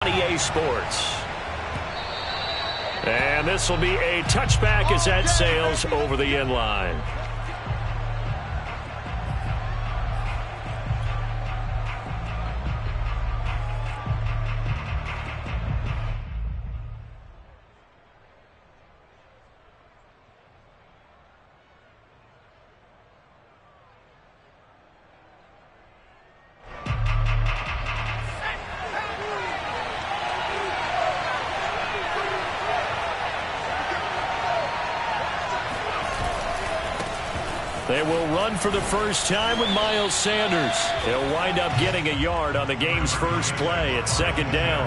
EA Sports. And this will be a touchback as that sails over the end line. They will run for the first time with Miles Sanders. He'll wind up getting a yard on the game's first play at second down.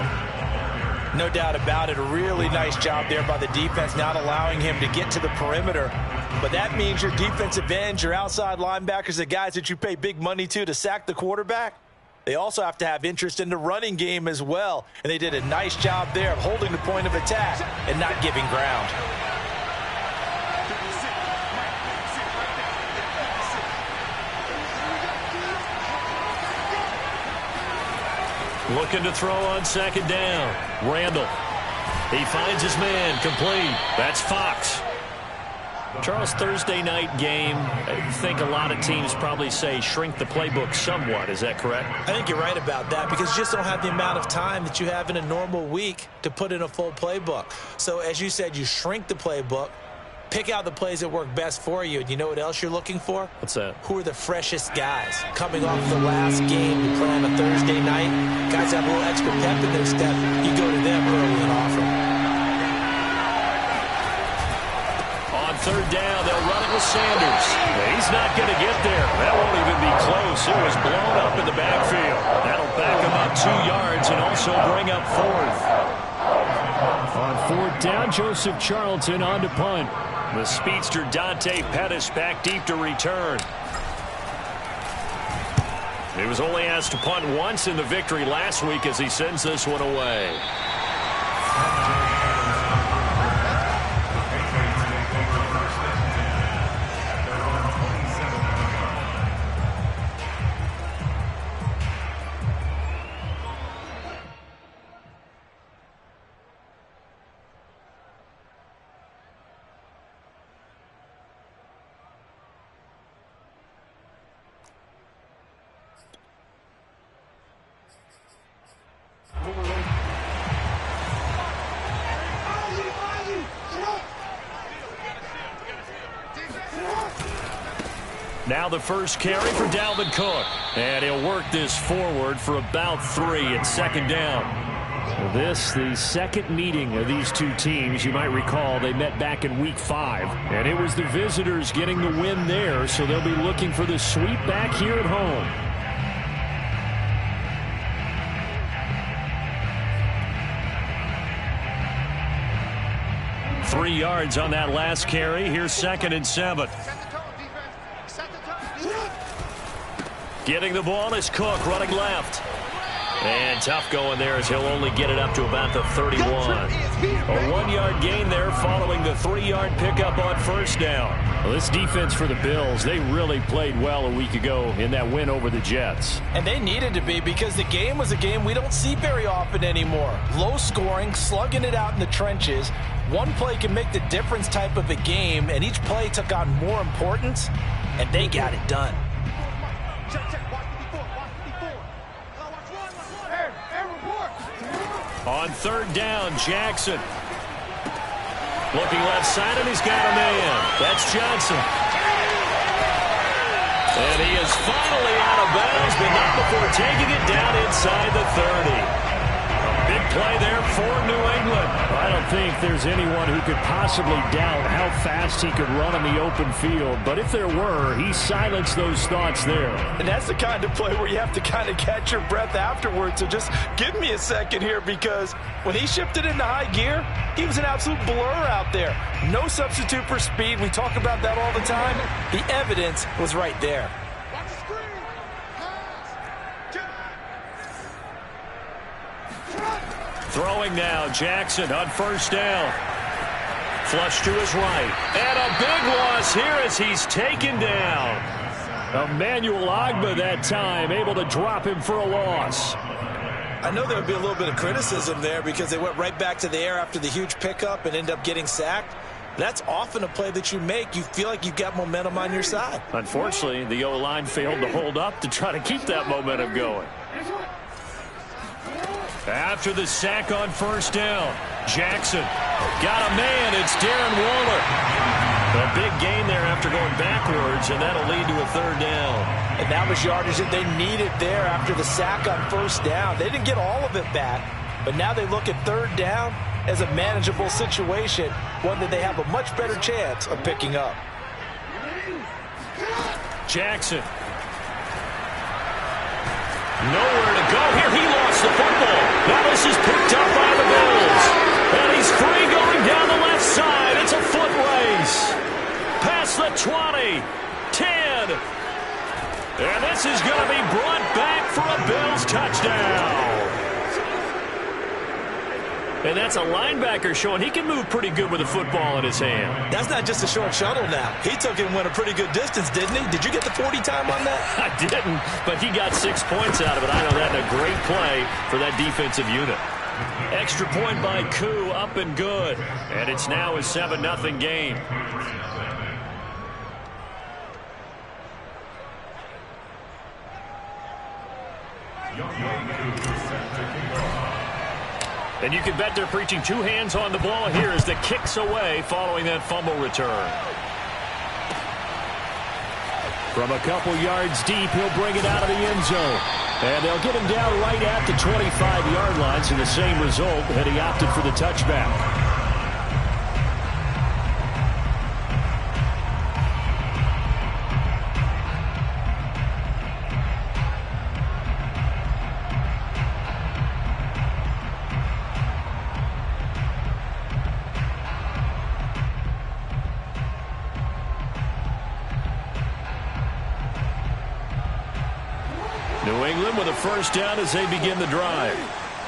No doubt about it. A really nice job there by the defense, not allowing him to get to the perimeter. But that means your defensive ends, your outside linebackers, the guys that you pay big money to sack the quarterback, they also have to have interest in the running game as well. And they did a nice job there of holding the point of attack and not giving ground. Looking to throw on second down. Randall. He finds his man. Complete. That's Fox. Charles, Thursday night game, I think a lot of teams probably say shrink the playbook somewhat. Is that correct? I think you're right about that because you just don't have the amount of time that you have in a normal week to put in a full playbook. So as you said, you shrink the playbook, pick out the plays that work best for you. And you know what else you're looking for? What's that? Who are the freshest guys? Coming off the last game you play on a Thursday night, guys have a little extra pep in their step. You go to them early and often. On third down, they'll run it with Sanders. He's not going to get there. That won't even be close. It was blown up in the backfield. That'll back him up 2 yards and also bring up fourth. On fourth down, Joseph Charlton on to punt. The speedster Dante Pettis back deep to return. He was only asked to punt once in the victory last week as he sends this one away. Now the first carry for Dalvin Cook. And he'll work this forward for about 3 at second down. This, the second meeting of these two teams. You might recall they met back in week 5. And it was the visitors getting the win there, so they'll be looking for the sweep back here at home. Three yards on that last carry. Here's second and 7. Getting the ball is Cook running left. And tough going there as he'll only get it up to about the 31. A 1-yard gain there following the 3-yard pickup on first down. Well, this defense for the Bills, they really played well a week ago in that win over the Jets. And they needed to be because the game was a game we don't see very often anymore. Low scoring, slugging it out in the trenches. One play can make the difference type of a game, and each play took on more importance, and they got it done. On third down, Jackson. Looking left side, and he's got a man. That's Johnson. And he is finally out of bounds, but not before taking it down inside the 30. A big play there for New England. I don't think there's anyone who could possibly doubt how fast he could run on the open field. But if there were, he silenced those thoughts there. And that's the kind of play where you have to kind of catch your breath afterwards. So just give me a second here, because when he shifted into high gear, he was an absolute blur out there. No substitute for speed. We talk about that all the time. The evidence was right there. Throwing now, Jackson on first down. Flush to his right. And a big loss here as he's taken down. Emmanuel Ogbah that time able to drop him for a loss. I know there would be a little bit of criticism there because they went right back to the air after the huge pickup and ended up getting sacked. That's often a play that you make. You feel like you've got momentum on your side. Unfortunately, the O-line failed to hold up to try to keep that momentum going. After the sack on first down, Jackson got a man. It's Darren Waller. A big gain there after going backwards, and that'll lead to a third down. And that was yardage that they needed there after the sack on first down. They didn't get all of it back, but now they look at third down as a manageable situation, one that they have a much better chance of picking up. Jackson. Nowhere to go here. He lost the football. Now this is picked up by the Bills. And he's free going down the left side. It's a foot race. Past the 20. 10. And this is going to be brought back for a Bills touchdown. And that's a linebacker showing he can move pretty good with a football in his hand. That's not just a short shuttle now. He took it and went a pretty good distance, didn't he? Did you get the 40 time on that? I didn't, but he got 6 points out of it. I know that a great play for that defensive unit. Extra point by Koo, up and good. And it's now a 7-0 game. And you can bet they're preaching two hands on the ball here as the kick's away following that fumble return. From a couple yards deep, he'll bring it out of the end zone. And they'll get him down right at the 25-yard line, so the same result had he opted for the touchback. New England with a first down as they begin the drive.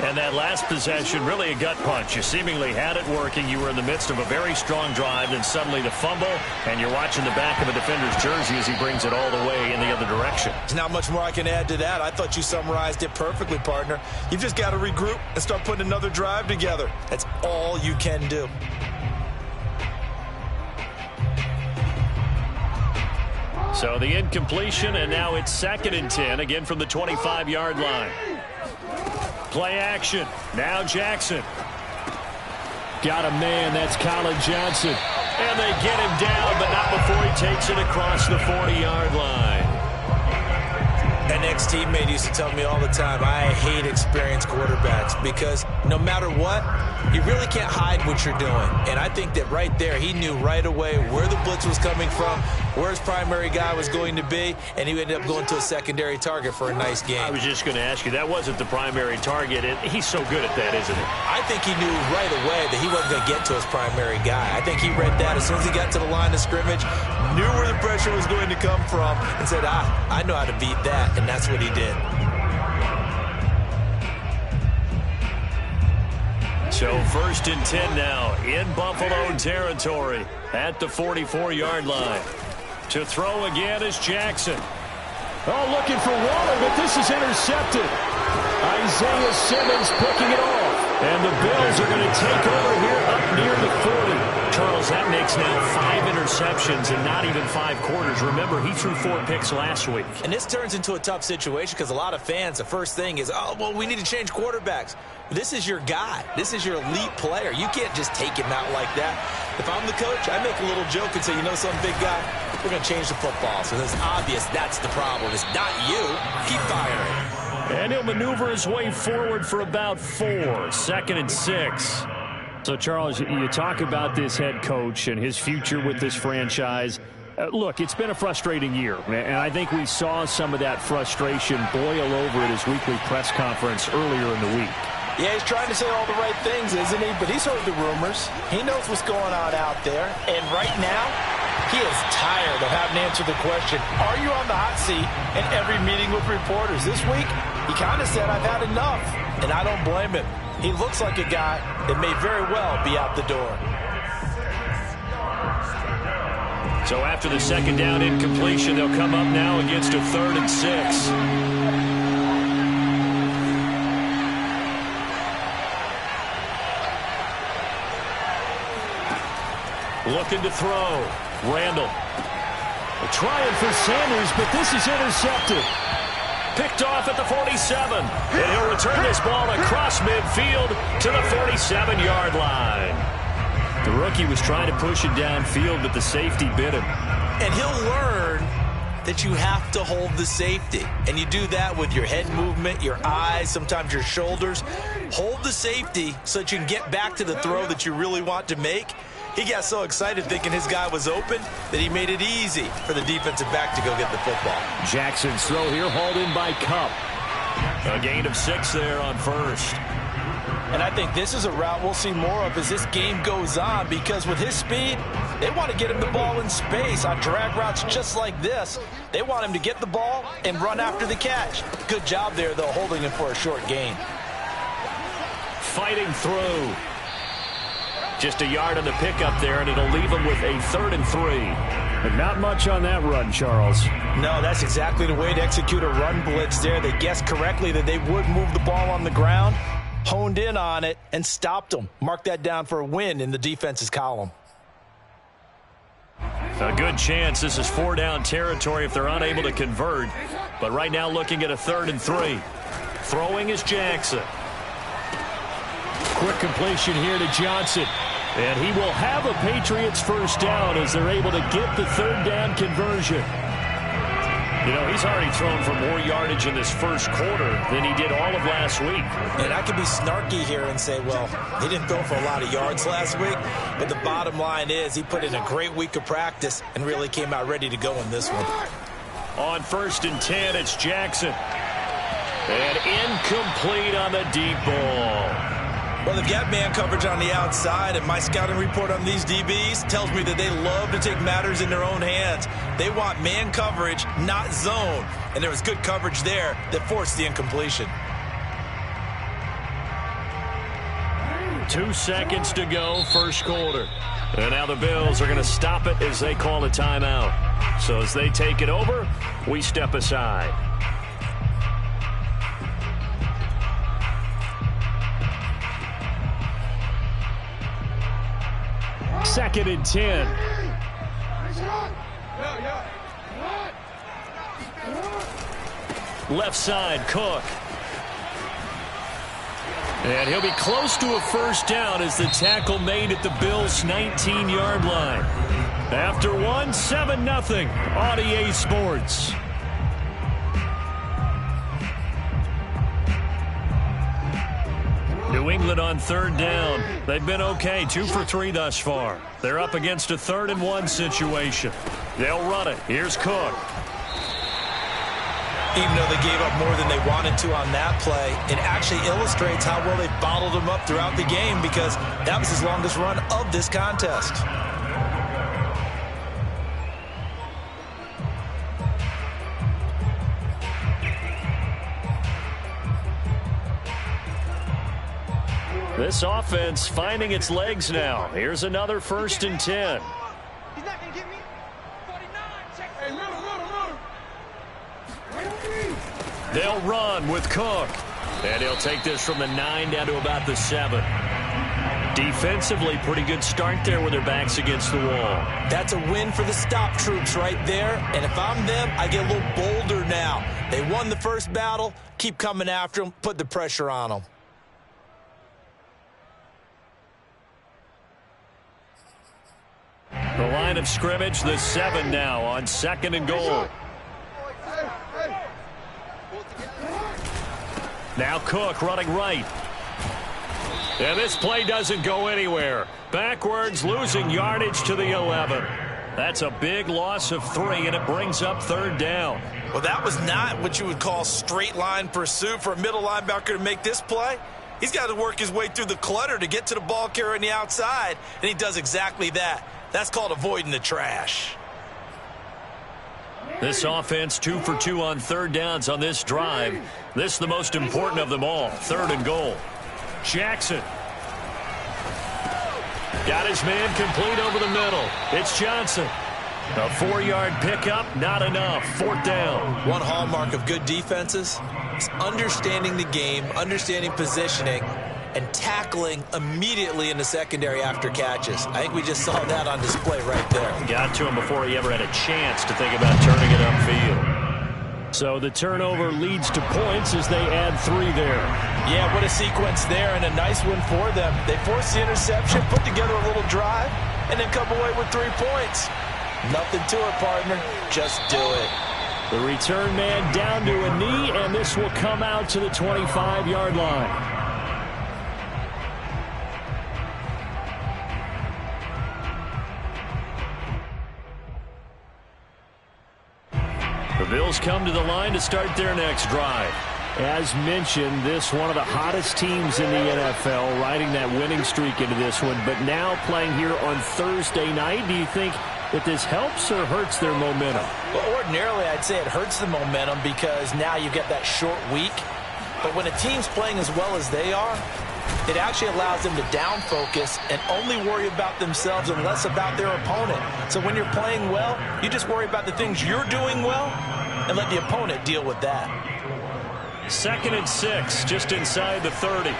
And that last possession, really a gut punch. You seemingly had it working. You were in the midst of a very strong drive, then suddenly the fumble, and you're watching the back of a defender's jersey as he brings it all the way in the other direction. There's not much more I can add to that. I thought you summarized it perfectly, partner. You've just got to regroup and start putting another drive together. That's all you can do. So the incompletion, and now it's 2nd and 10, again from the 25-yard line. Play action. Now Jackson. Got a man. That's Colin Johnson. And they get him down, but not before he takes it across the 40-yard line. An ex-teammate used to tell me all the time, I hate experienced quarterbacks because no matter what, you really can't hide what you're doing. And I think that right there, he knew right away where the blitz was coming from, where his primary guy was going to be, and he ended up going to a secondary target for a nice game. I was just going to ask you, that wasn't the primary target. He's so good at that, isn't he? I think he knew right away that he wasn't going to get to his primary guy. I think he read that as soon as he got to the line of scrimmage, knew where the pressure was going to come from, and said, I know how to beat that. And that's what he did. So 1st and 10 now in Buffalo territory at the 44-yard line. To throw again is Jackson. Oh, looking for Waller, but this is intercepted. Isaiah Simmons picking it off. And the Bills are going to take over here up near the 40. Charles, that makes now 5 interceptions and not even 5 quarters. Remember, he threw 4 picks last week. And this turns into a tough situation because a lot of fans, the first thing is, oh, well, we need to change quarterbacks. This is your guy. This is your elite player. You can't just take him out like that. If I'm the coach, I make a little joke and say, you know some big guy, we're going to change the football. So it's obvious that's the problem. It's not you. Keep firing. And he'll maneuver his way forward for about 4. 2nd and 6. So, Charles, you talk about this head coach and his future with this franchise. Look, it's been a frustrating year, and I think we saw some of that frustration boil over at his weekly press conference earlier in the week. Yeah, he's trying to say all the right things, isn't he? But he's heard the rumors. He knows what's going on out there. And right now, he is tired of having to answer the question, are you on the hot seat in every meeting with reporters? This week, he kind of said, I've had enough. And I don't blame him. He looks like a guy that may very well be out the door. So after the 2nd down incompletion, they'll come up now against a 3rd and 6. Looking to throw. Randall. Trying for Sanders, but this is intercepted. Picked off at the 47. And he'll return this ball across midfield to the 47-yard line. The rookie was trying to push it downfield, but the safety bit him. And he'll learn that you have to hold the safety. And you do that with your head movement, your eyes, sometimes your shoulders. Hold the safety so that you can get back to the throw that you really want to make. He got so excited thinking his guy was open that he made it easy for the defensive back to go get the football. Jackson's throw here hauled in by Cup. A gain of 6 there on first. And I think this is a route we'll see more of as this game goes on, because with his speed, they want to get him the ball in space on drag routes just like this. They want him to get the ball and run after the catch. Good job there, though, holding him for a short gain. Fighting through. Just a yard on the pickup there, and it'll leave him with a 3rd and 3. But not much on that run, Charles. No, that's exactly the way to execute a run blitz there. They guessed correctly that they would move the ball on the ground, honed in on it, and stopped them. Mark that down for a win in the defense's column. A good chance this is 4-down territory if they're unable to convert. But right now looking at a 3rd and 3. Throwing is Jackson. Quick completion here to Johnson. And he will have a Patriots first down as they're able to get the 3rd down conversion. You know, he's already thrown for more yardage in this first quarter than he did all of last week. And I could be snarky here and say, well, he didn't throw for a lot of yards last week. But the bottom line is he put in a great week of practice and really came out ready to go in this one. On 1st and 10, it's Jackson. And incomplete on the deep ball. Well, they've got man coverage on the outside, and my scouting report on these DBs tells me that they love to take matters in their own hands. They want man coverage, not zone. And there was good coverage there that forced the incompletion. 2 seconds to go, first quarter. And now the Bills are going to stop it as they call a timeout. So as they take it over, we step aside. 2nd and 10. Left side, Cook. And he'll be close to a first down as the tackle made at the Bills' 19-yard line. After 7-0 on EA Sports. New England on 3rd down. They've been okay, 2 for 3 thus far. They're up against a 3rd and 1 situation. They'll run it. Here's Cook. Even though they gave up more than they wanted to on that play, it actually illustrates how well they bottled him up throughout the game, because that was his longest run of this contest. This offense finding its legs now. Here's another 1st and 10. He's not going to get me. 49. They'll run with Cook. And he'll take this from the 9 down to about the 7. Defensively, pretty good start there with their backs against the wall. That's a win for the stop troops right there. And if I'm them, I get a little bolder now. They won the first battle. Keep coming after them. Put the pressure on them. The line of scrimmage, the 7 now on 2nd and goal. Now Cook running right. And this play doesn't go anywhere. Backwards, losing yardage to the 11. That's a big loss of 3, and it brings up 3rd down. Well, that was not what you would call straight line pursuit for a middle linebacker to make this play. He's got to work his way through the clutter to get to the ball carrier on the outside, and he does exactly that. That's called avoiding the trash. This offense 2 for 2 on 3rd downs on this drive. This the most important of them all. 3rd and goal. Jackson. Got his man complete over the middle. It's Johnson. A 4-yard pickup, not enough. 4th down. One hallmark of good defenses is understanding the game, understanding positioning, and tackling immediately in the secondary after catches. I think we just saw that on display right there. Got to him before he ever had a chance to think about turning it upfield. So the turnover leads to points as they add 3 there. Yeah, what a sequence there, and a nice one for them. They forced the interception, put together a little drive, and then come away with 3 points. Nothing to it, partner. Just do it. The return man down to a knee, and this will come out to the 25-yard line. The Bills come to the line to start their next drive. As mentioned, this one of the hottest teams in the NFL, riding that winning streak into this one, but now playing here on Thursday night. Do you think that this helps or hurts their momentum? Well, ordinarily, I'd say it hurts the momentum because now you've got that short week. But when a team's playing as well as they are, it actually allows them to down focus and only worry about themselves and less about their opponent. So when you're playing well, you just worry about the things you're doing well and let the opponent deal with that. 2nd and 6, just inside the 30.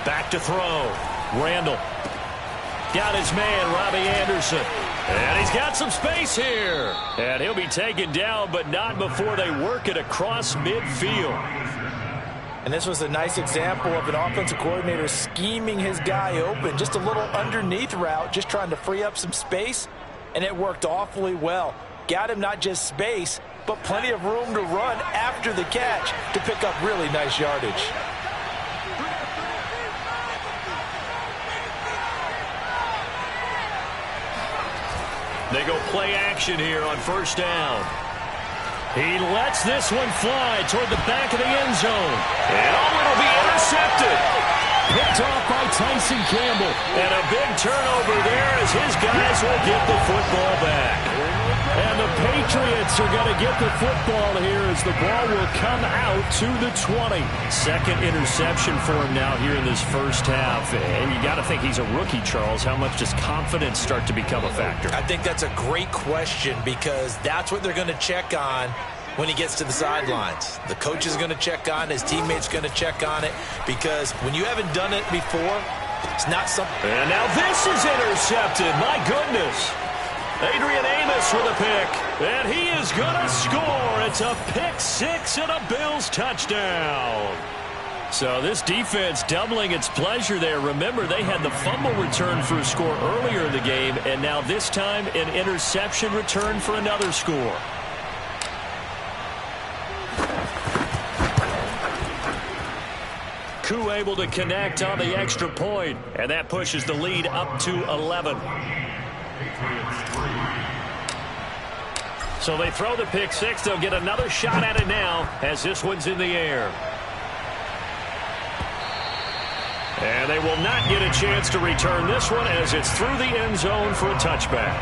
Back to throw. Randall. Got his man, Robbie Anderson. And he's got some space here. And he'll be taken down, but not before they work it across midfield. And this was a nice example of an offensive coordinator scheming his guy open. Just a little underneath route, just trying to free up some space. And it worked awfully well. Got him not just space, but plenty of room to run after the catch to pick up really nice yardage. They go play action here on 1st down. He lets this one fly toward the back of the end zone. And it'll be intercepted. Picked off by Tyson Campbell. And a big turnover there as his guys will get the football back. And the Patriots are going to get the football here as the ball will come out to the 20. 2nd interception for him now here in this first half. And you got to think he's a rookie, Charles. How much does confidence start to become a factor? I think that's a great question because that's what they're going to check on when he gets to the sidelines. The coach is going to check on it. His teammates going to check on it because when you haven't done it before, it's not something. And now this is intercepted. My goodness. Adrian Amos with a pick, and he is going to score. It's a pick 6 and a Bills touchdown. So this defense doubling its pleasure there. Remember, they had the fumble return for a score earlier in the game, and now this time an interception return for another score. Koo able to connect on the extra point, and that pushes the lead up to 11. So they throw the pick 6. They'll get another shot at it now as this one's in the air. And they will not get a chance to return this one as it's through the end zone for a touchback.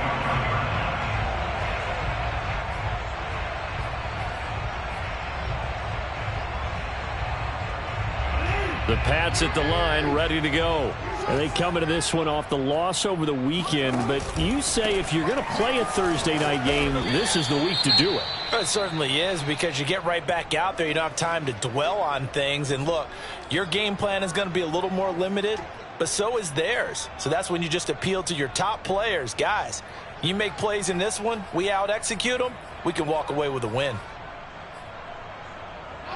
The Pats at the line ready to go. And they come into this one off the loss over the weekend. But you say if you're going to play a Thursday night game, this is the week to do it. It certainly is because you get right back out there. You don't have time to dwell on things. And look, your game plan is going to be a little more limited, but so is theirs. So that's when you just appeal to your top players. Guys, you make plays in this one, we out-execute them, we can walk away with a win.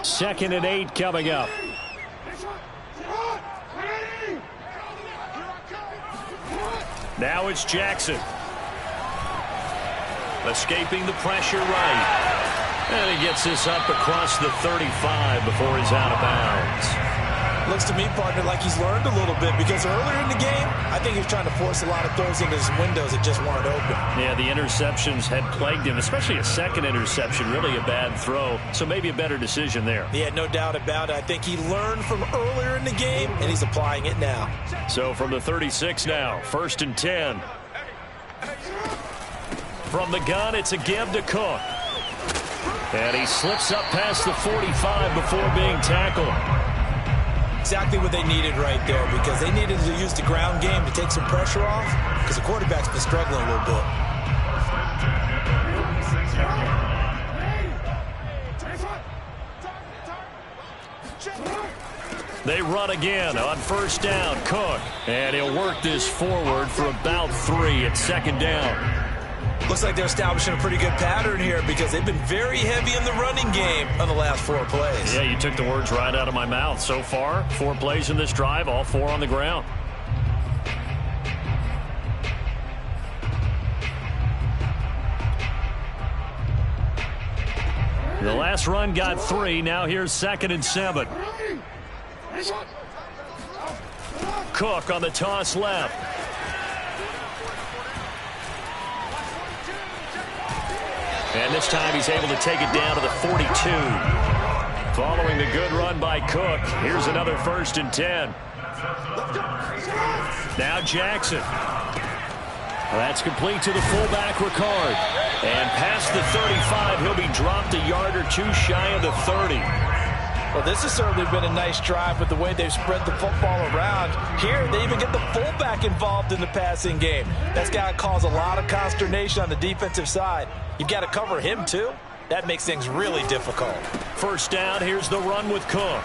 2nd and 8 coming up. Now it's Jackson. Escaping the pressure right. And he gets this up across the 35 before he's out of bounds. Looks to me, partner, like he's learned a little bit because earlier in the game, I think he was trying to force a lot of throws into his windows that just weren't open. Yeah, the interceptions had plagued him, especially a 2nd interception, really a bad throw. So maybe a better decision there. Yeah, no doubt about it. I think he learned from earlier in the game, and he's applying it now. So from the 36 now, 1st and 10. From the gun, it's a give to Cook. And he slips up past the 45 before being tackled. Exactly what they needed right there because they needed to use the ground game to take some pressure off because the quarterback's been struggling a little bit. They run again on first down. Cook. And he'll work this forward for about 3 at second down. Looks like they're establishing a pretty good pattern here because they've been very heavy in the running game on the last 4 plays. Yeah, you took the words right out of my mouth. So far, 4 plays in this drive, all 4 on the ground. The last run got 3. Now here's 2nd and 7. Cook on the toss left. And this time he's able to take it down to the 42. Following the good run by Cook, here's another 1st and 10. Now Jackson. That's complete to the fullback, Ricard. And past the 35, he'll be dropped a yard or 2 shy of the 30. Well, this has certainly been a nice drive with the way they've spread the football around. Here, they even get the fullback involved in the passing game. That's got to cause a lot of consternation on the defensive side. You've got to cover him, too. That makes things really difficult. First down, here's the run with Cook.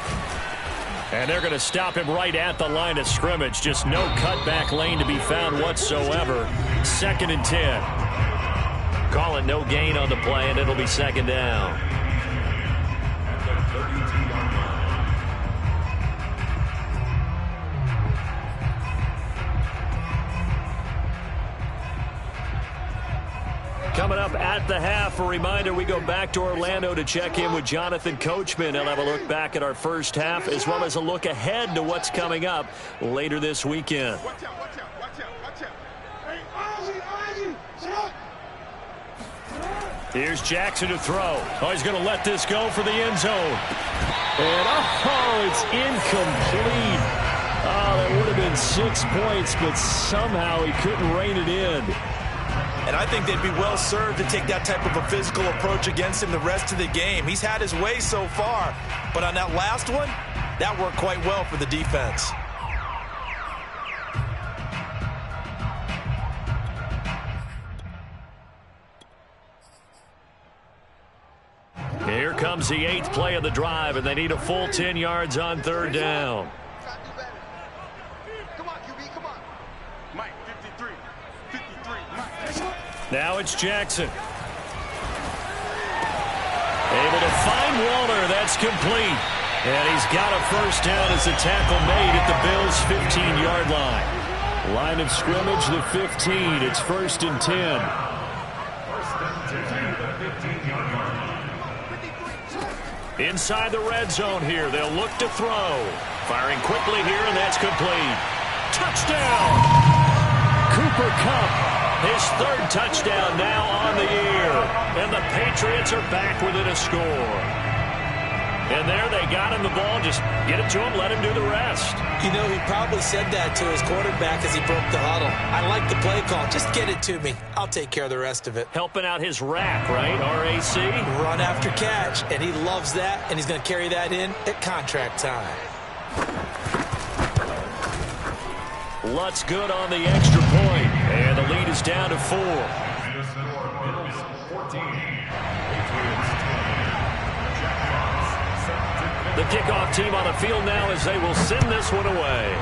And they're going to stop him right at the line of scrimmage. Just no cutback lane to be found whatsoever. 2nd and 10. Call it no gain on the play, and it'll be 2nd down. Coming up at the half, a reminder, we go back to Orlando to check in with Jonathan Coachman. He'll have a look back at our first half as well as a look ahead to what's coming up later this weekend. Watch out, watch out, watch out, watch out. Hey, Ozzy, stop. Here's Jackson to throw. Oh, he's going to let this go for the end zone. And, oh, it's incomplete. Oh, that would have been 6 points, but somehow he couldn't rein it in. And I think they'd be well served to take that type of a physical approach against him the rest of the game. He's had his way so far, but on that last one, that worked quite well for the defense. Here comes the 8th play of the drive, and they need a full 10 yards on 3rd down. Come on, QB, come on. Mike, 53, Mike. Now it's Jackson. Able to find Walter. That's complete. And he's got a first down as the tackle made at the Bills' 15-yard line. Line of scrimmage, the 15. It's 1st and 10. Inside the red zone here. They'll look to throw. Firing quickly here, and that's complete. Touchdown! Cooper Kupp. His 3rd touchdown now on the year. And the Patriots are back within a score. And there they got him the ball. Just get it to him, let him do the rest. You know, he probably said that to his quarterback as he broke the huddle. I like the play call. Just get it to me. I'll take care of the rest of it. Helping out his rack, right? RAC? Run after catch, and he loves that, and he's going to carry that in at contract time. Lutz good on the extra point, and the lead is down to 4. The kickoff team on the field now as they will send this one away.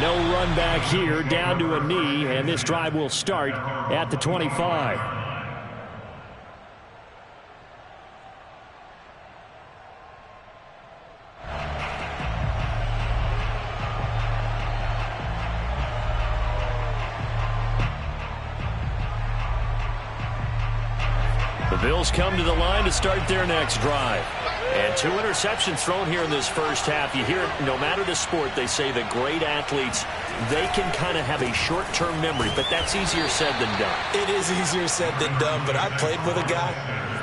No run back here, down to a knee, and this drive will start at the 25. The Bills come to the line to start their next drive. And 2 interceptions thrown here in this first half. You hear it, no matter the sport, they say the great athletes, they can kind of have a short-term memory, but that's easier said than done. It is easier said than done, but I played with a guy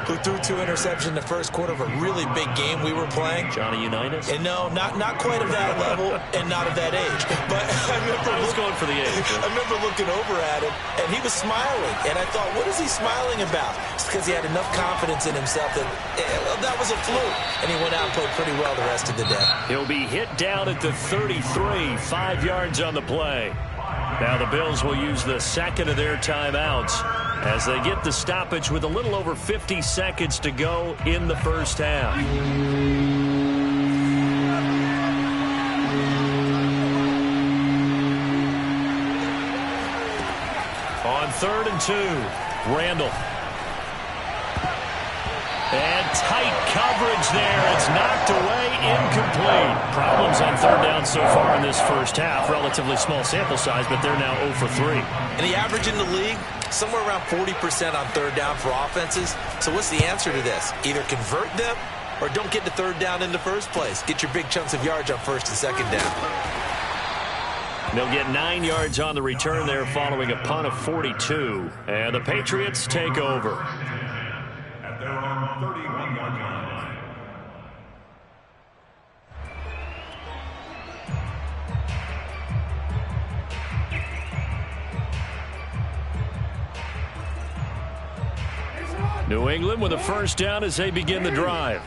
who threw 2 interceptions in the first quarter of a really big game we were playing. Johnny Unitas? And no, not quite of that level and not of that age. But I was going for the age. I remember looking over at him, and he was smiling. And I thought, what is he smiling about? It's because he had enough confidence in himself that that was a fluke. And he went out and played pretty well the rest of the day. He'll be hit down at the 33, 5 yards on the play. Now the Bills will use the second of their timeouts as they get the stoppage with a little over 50 seconds to go in the first half. On 3rd and 2, Randall. And tight coverage there. It's knocked away, incomplete. Problems on 3rd down so far in this first half. Relatively small sample size, but they're now 0 for 3. And the average in the league, somewhere around 40% on 3rd down for offenses. So what's the answer to this? Either convert them or don't get to 3rd down in the first place. Get your big chunks of yards on 1st and 2nd down. They'll get 9 yards on the return there following a punt of 42. And the Patriots take over. At their own 31-yard line. New England with a first down as they begin the drive.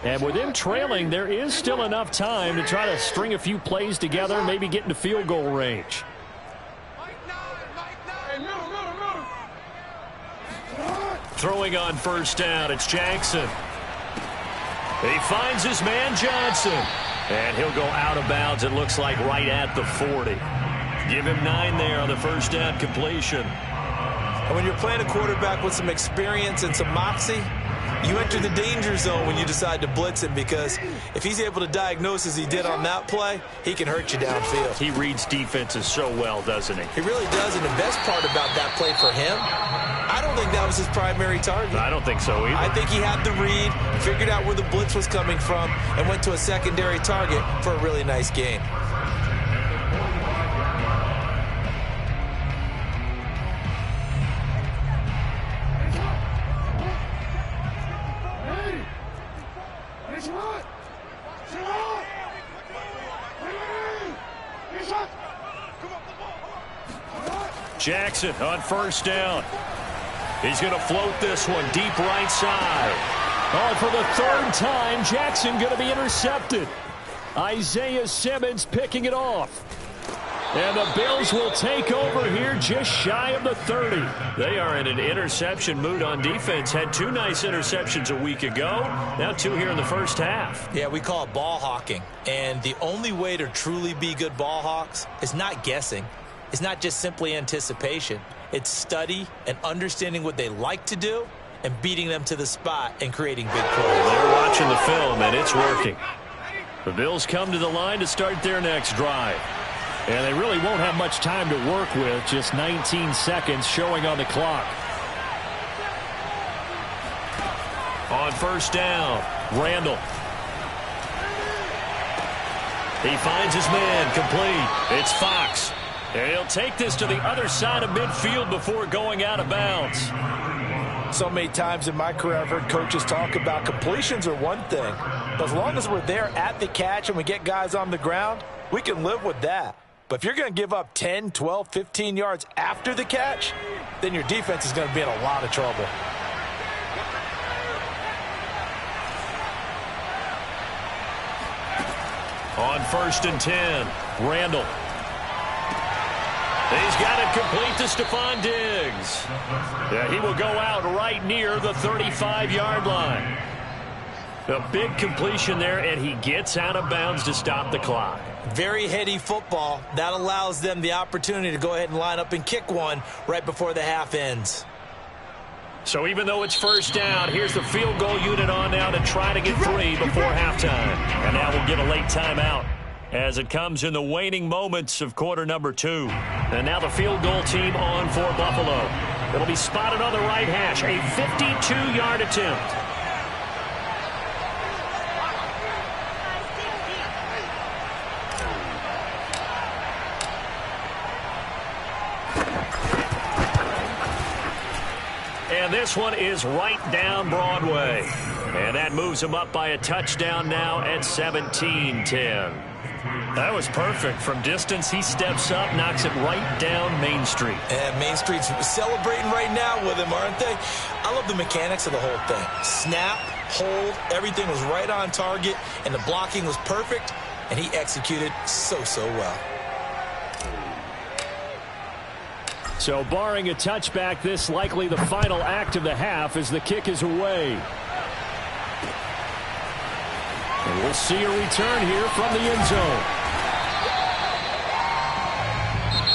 And with them trailing, there is still enough time to try to string a few plays together and maybe get into field goal range. Throwing on first down, it's Jackson. He finds his man Johnson. And he'll go out of bounds, it looks like right at the 40. Give him 9 there on the first down completion. And when you're playing a quarterback with some experience and some moxie, you enter the danger zone when you decide to blitz him, because if he's able to diagnose as he did on that play, he can hurt you downfield. He reads defenses so well, doesn't he? He really does, and the best part about that play for him, I don't think that was his primary target. I don't think so either. I think he had the read, figured out where the blitz was coming from, and went to a secondary target for a really nice gain. Jackson on first down. He's going to float this one deep right side. Oh, for the 3rd time, Jackson going to be intercepted. Isaiah Simmons picking it off. And the Bills will take over here just shy of the 30. They are in an interception mood on defense. Had 2 nice interceptions a week ago. Now 2 here in the first half. Yeah, we call it ball hawking. And the only way to truly be good ball hawks is not guessing. It's not just simply anticipation. It's study and understanding what they like to do and beating them to the spot and creating big plays. They're watching the film, and it's working. The Bills come to the line to start their next drive. And they really won't have much time to work with. Just 19 seconds showing on the clock. On first down, Randall. He finds his man complete. It's Fox. And he'll take this to the other side of midfield before going out of bounds. So many times in my career I've heard coaches talk about completions are one thing. But as long as we're there at the catch and we get guys on the ground, we can live with that. But if you're going to give up 10, 12, 15 yards after the catch, then your defense is going to be in a lot of trouble. On 1st and 10, Randall. He's got it complete to Stephon Diggs. Yeah, he will go out right near the 35-yard line. A big completion there, and he gets out of bounds to stop the clock. Very heady football. That allows them the opportunity to go ahead and line up and kick one right before the half ends. So even though it's first down, here's the field goal unit on now to try to get 3 before halftime. And now we'll get a late timeout as it comes in the waning moments of quarter number 2. And now the field goal team on for Buffalo. It'll be spotted on the right hash, a 52-yard attempt. And this one is right down Broadway. And that moves him up by a touchdown now at 17-10. That was perfect. From distance, he steps up, knocks it right down Main Street. And Main Street's celebrating right now with him, aren't they? I love the mechanics of the whole thing. Snap, hold, everything was right on target, and the blocking was perfect, and he executed so well. So barring a touchback, this likely the final act of the half as the kick is away. And we'll see a return here from the end zone.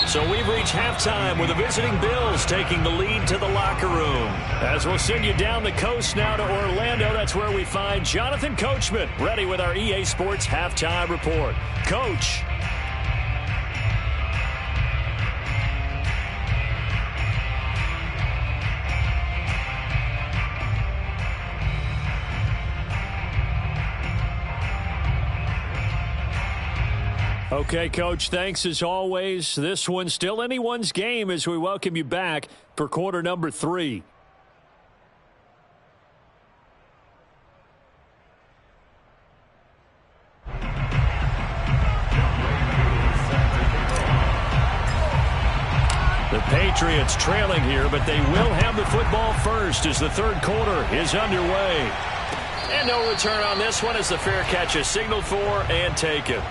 So we've reached halftime with the visiting Bills taking the lead to the locker room. As we'll send you down the coast now to Orlando, that's where we find Jonathan Coachman ready with our EA Sports Halftime Report. Coach. Okay, Coach, thanks as always. This one's still anyone's game as we welcome you back for quarter number 3. The Patriots trailing here, but they will have the football first as the third quarter is underway. And no return on this one as the fair catch is signaled for and taken.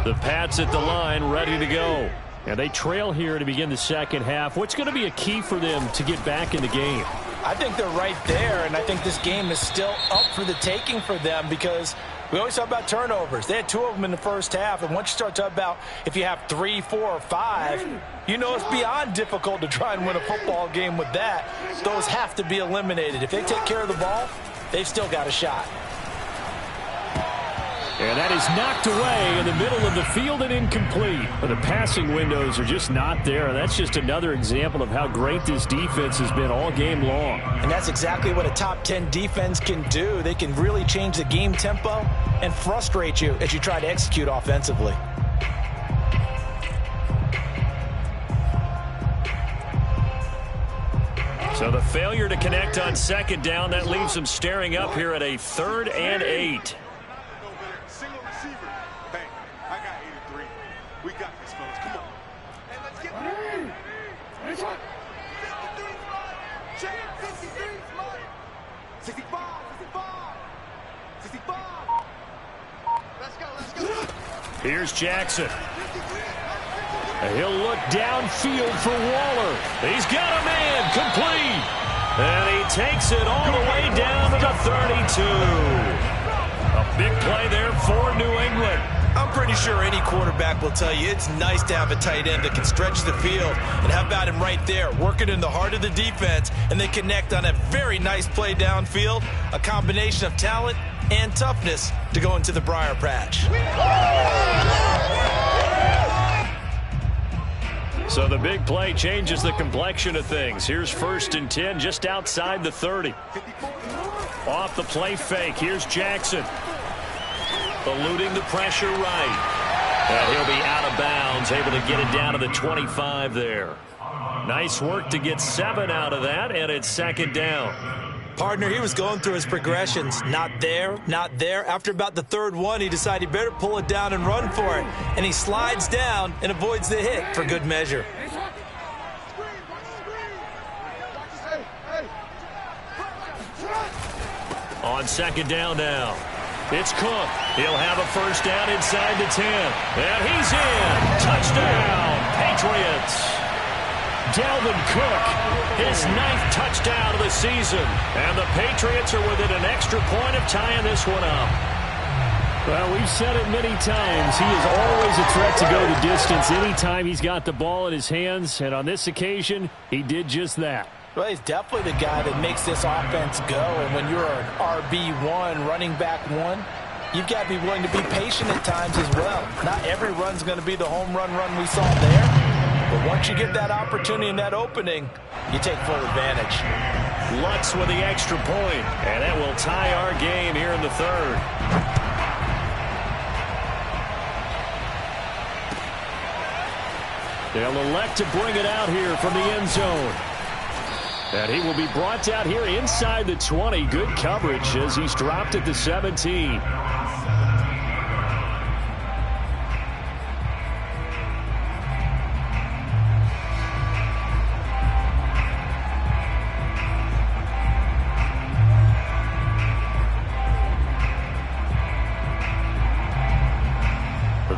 The Pats at the line, ready to go. And they trail here to begin the second half. What's going to be a key for them to get back in the game? I think they're right there, and I think this game is still up for the taking for them because we always talk about turnovers. They had 2 of them in the first half, and once you start talking about if you have 3, 4, or 5, you know it's beyond difficult to try and win a football game with that. Those have to be eliminated. If they take care of the ball, they've still got a shot. And that is knocked away in the middle of the field and incomplete. The passing windows are just not there. That's just another example of how great this defense has been all game long. And that's exactly what a top 10 defense can do. They can really change the game tempo and frustrate you as you try to execute offensively. So the failure to connect on second down, that leaves them staring up here at a 3rd and 8. Here's Jackson. He'll look downfield for Waller. He's got a man complete. And he takes it all the way down to the 32. A big play there for New England. I'm pretty sure any quarterback will tell you it's nice to have a tight end that can stretch the field. And how about him right there, working in the heart of the defense, and they connect on a very nice play downfield, a combination of talent and toughness to go into the briar patch. So the big play changes the complexion of things. Here's 1st and 10 just outside the 30. Off the play fake, here's Jackson. Eluding the pressure right. And he'll be out of bounds, able to get it down to the 25 there. Nice work to get 7 out of that, and it's 2nd down. Partner, he was going through his progressions. Not there, not there. After about the 3rd one, he decided he better pull it down and run for it. And he slides down and avoids the hit for good measure. On 2nd down now. It's Cook. He'll have a 1st down inside the 10. And he's in. Touchdown, Patriots. Dalvin Cook, his 9th touchdown of the season. And the Patriots are within an extra point of tying this one up. Well, we've said it many times. He is always a threat to go the distance anytime he's got the ball in his hands. And on this occasion, he did just that. Well, he's definitely the guy that makes this offense go. And when you're an RB1, running back 1, you've got to be willing to be patient at times as well. Not every run's going to be the home run we saw there. But once you get that opportunity and that opening, you take full advantage. Lutz with the extra point, and that will tie our game here in the 3rd. They'll elect to bring it out here from the end zone. And he will be brought down here inside the 20. Good coverage as he's dropped at the 17.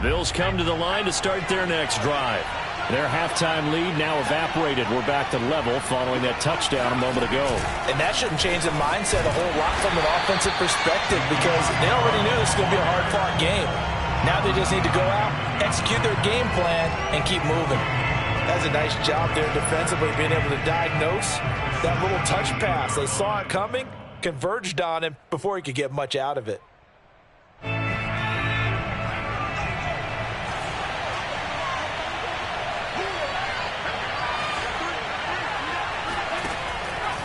Bills come to the line to start their next drive. Their halftime lead now evaporated. We're back to level following that touchdown a moment ago. And that shouldn't change the mindset a whole lot from an offensive perspective because they already knew this was going to be a hard-fought game. Now they just need to go out, execute their game plan, and keep moving. That's a nice job there defensively, being able to diagnose that little touch pass. They saw it coming, converged on him before he could get much out of it.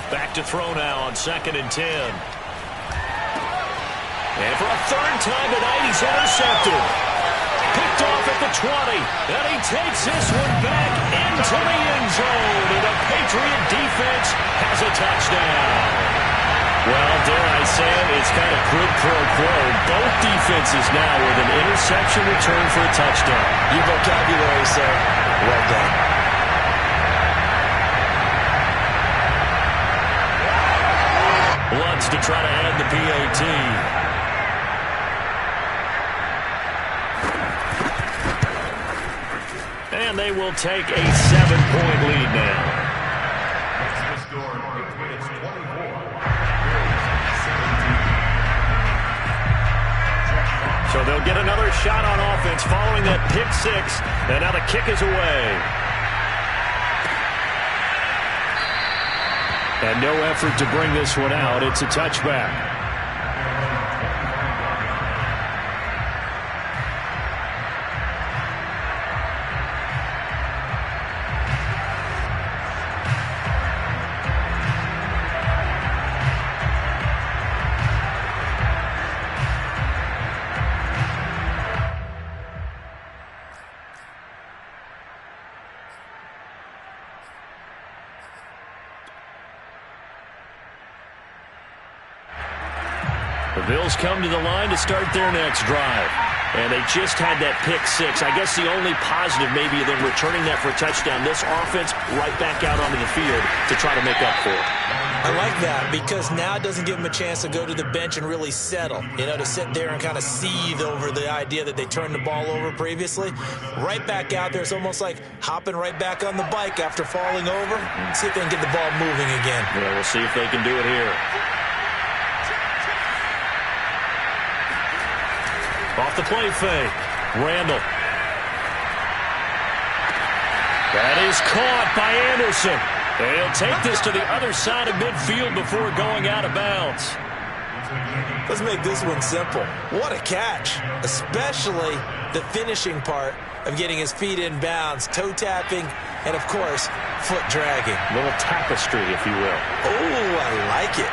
Back to throw now on 2nd and 10. And for a third time tonight, he's intercepted. Picked off at the 20. And he takes this one back into the end zone. And the Patriot defense has a touchdown. Well, dare I say it, it's kind of quid pro quo. Both defenses now with an interception return for a touchdown. Your vocabulary, sir. Well done. Lutz to try to add the PAT. And they will take a 7-point lead now. So they'll get another shot on offense following that pick six. And now the kick is away. And no effort to bring this one out. It's a touchback. The Bills come to the line to start their next drive. And they just had that pick six. I guess the only positive maybe of them returning that for a touchdown. This offense right back out onto the field to try to make up for it. I like that because now it doesn't give them a chance to go to the bench and really settle. You know, to sit there and kind of seethe over the idea that they turned the ball over previously. Right back out there. It's almost like hopping right back on the bike after falling over. See if they can get the ball moving again. Yeah, we'll see if they can do it here. Off the play fake. Randall. That is caught by Anderson. They'll take this to the other side of midfield before going out of bounds. Let's make this one simple. What a catch, especially the finishing part of getting his feet in bounds, toe tapping, and, of course, foot dragging. A little tapestry, if you will. Oh, I like it.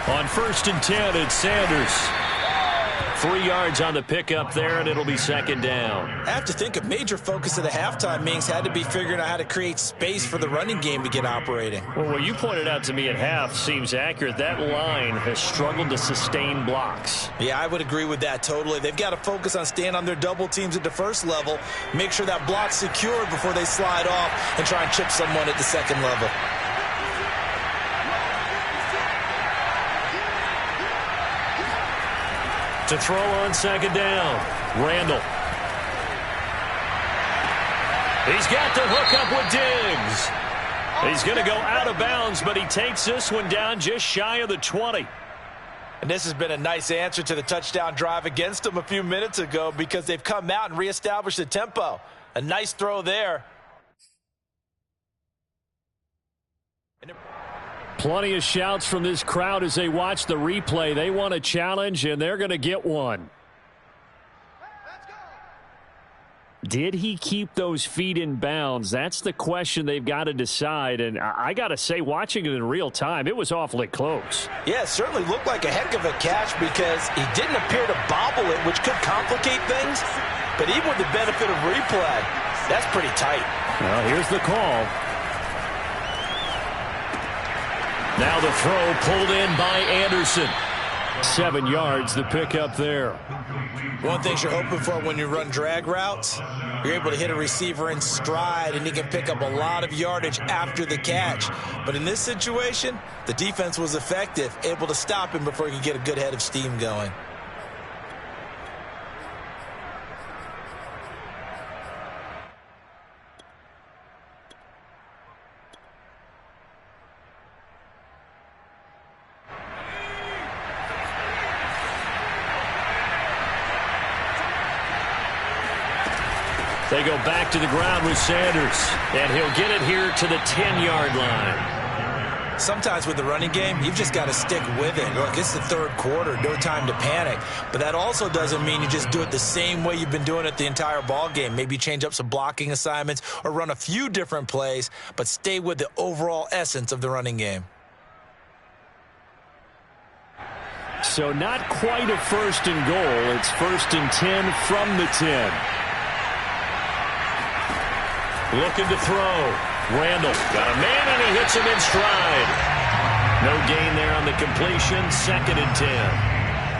On 1st and 10, it's Sanders. 3 yards on the pickup there, and it'll be 2nd down. I have to think a major focus of the halftime meetings had to be figuring out how to create space for the running game to get operating. Well, what you pointed out to me at half seems accurate. That line has struggled to sustain blocks. Yeah, I would agree with that totally. They've got to focus on staying on their double teams at the first level, make sure that block's secured before they slide off and try and chip someone at the second level. To throw on 2nd down, Randall. He's got the hook up with Diggs. He's going to go out of bounds, but he takes this one down just shy of the 20. And this has been a nice answer to the touchdown drive against them a few minutes ago because they've come out and reestablished the tempo. A nice throw there. Plenty of shouts from this crowd as they watch the replay. They want a challenge, and they're going to get one. Did he keep those feet in bounds? That's the question they've got to decide. And I got to say, watching it in real time, it was awfully close. Yeah, it certainly looked like a heck of a catch because he didn't appear to bobble it, which could complicate things. But even with the benefit of replay, that's pretty tight. Well, here's the call. Now the throw pulled in by Anderson. 7 yards, the pickup there. One thing you're hoping for when you run drag routes, you're able to hit a receiver in stride, and he can pick up a lot of yardage after the catch. But in this situation, the defense was effective, able to stop him before he could get a good head of steam going. They go back to the ground with Sanders, and he'll get it here to the 10-yard line. Sometimes with the running game, you've just got to stick with it. Look, it's the third quarter, no time to panic. But that also doesn't mean you just do it the same way you've been doing it the entire ball game. Maybe change up some blocking assignments or run a few different plays, but stay with the overall essence of the running game. So not quite a 1st and goal. It's 1st and 10 from the 10. Looking to throw. Randall got a man, and he hits him in stride. No gain there on the completion. 2nd and 10.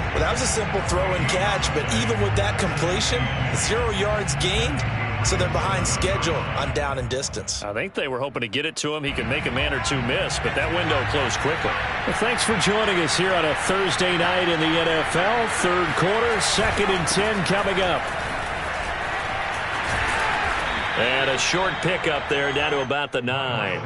Well, that was a simple throw and catch, but even with that completion, 0 yards gained, so they're behind schedule on down and distance. I think they were hoping to get it to him. He could make a man or two miss, but that window closed quickly. Well, thanks for joining us here on a Thursday night in the NFL. 3rd quarter, 2nd and 10 coming up. And a short pickup there down to about the 9.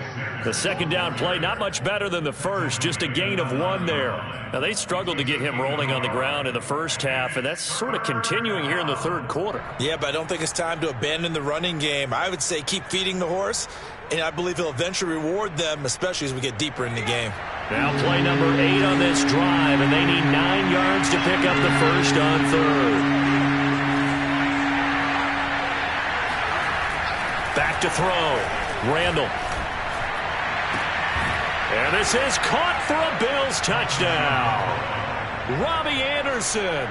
The 2nd down play, not much better than the 1st, just a gain of 1 there. Now, they struggled to get him rolling on the ground in the 1st half, and that's sort of continuing here in the 3rd quarter. Yeah, but I don't think it's time to abandon the running game. I would say keep feeding the horse, and I believe he'll eventually reward them, especially as we get deeper in the game. Now play number 8 on this drive, and they need 9 yards to pick up the 1st on 3rd. Back to throw. Randall. And this is caught for a Bills touchdown. Robbie Anderson.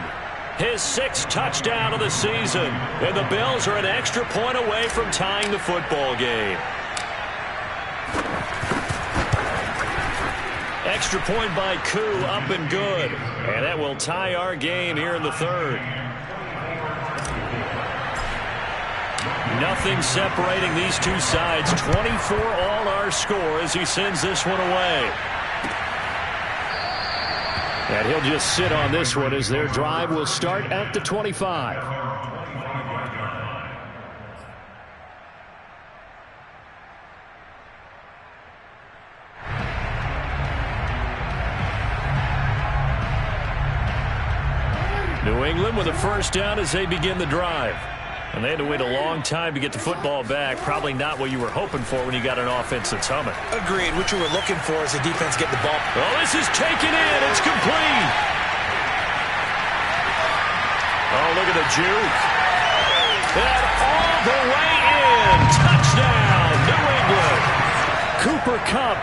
His 6th touchdown of the season. And the Bills are an extra point away from tying the football game. Extra point by Koo, up and good. And that will tie our game here in the 3rd. Nothing separating these two sides. 24 all our score as he sends this one away. And he'll just sit on this one as their drive will start at the 25. New England with a 1st down as they begin the drive. And they had to wait a long time to get the football back. Probably not what you were hoping for when you got an offense that's humming. Agreed. What you were looking for is the defense get the ball. Oh, this is taken in. It's complete. Oh, look at the juke. And all the way in. Touchdown, New England. Cooper Kupp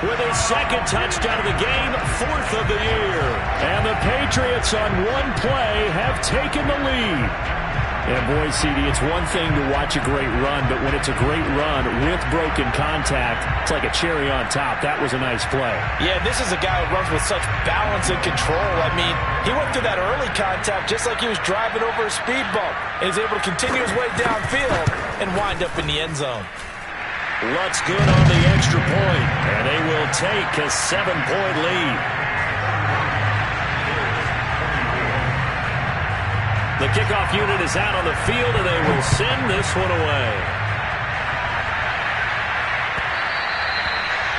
with his 2nd touchdown of the game, 4th of the year. And the Patriots on one play have taken the lead. And boy, CD, it's one thing to watch a great run, but when it's a great run with broken contact, it's like a cherry on top. That was a nice play. Yeah, this is a guy who runs with such balance and control. I mean, he went through that early contact just like he was driving over a speed bump, and he's able to continue his way downfield and wind up in the end zone. Lutz good on the extra point, and they will take a 7-point lead. The kickoff unit is out on the field, and they will send this one away.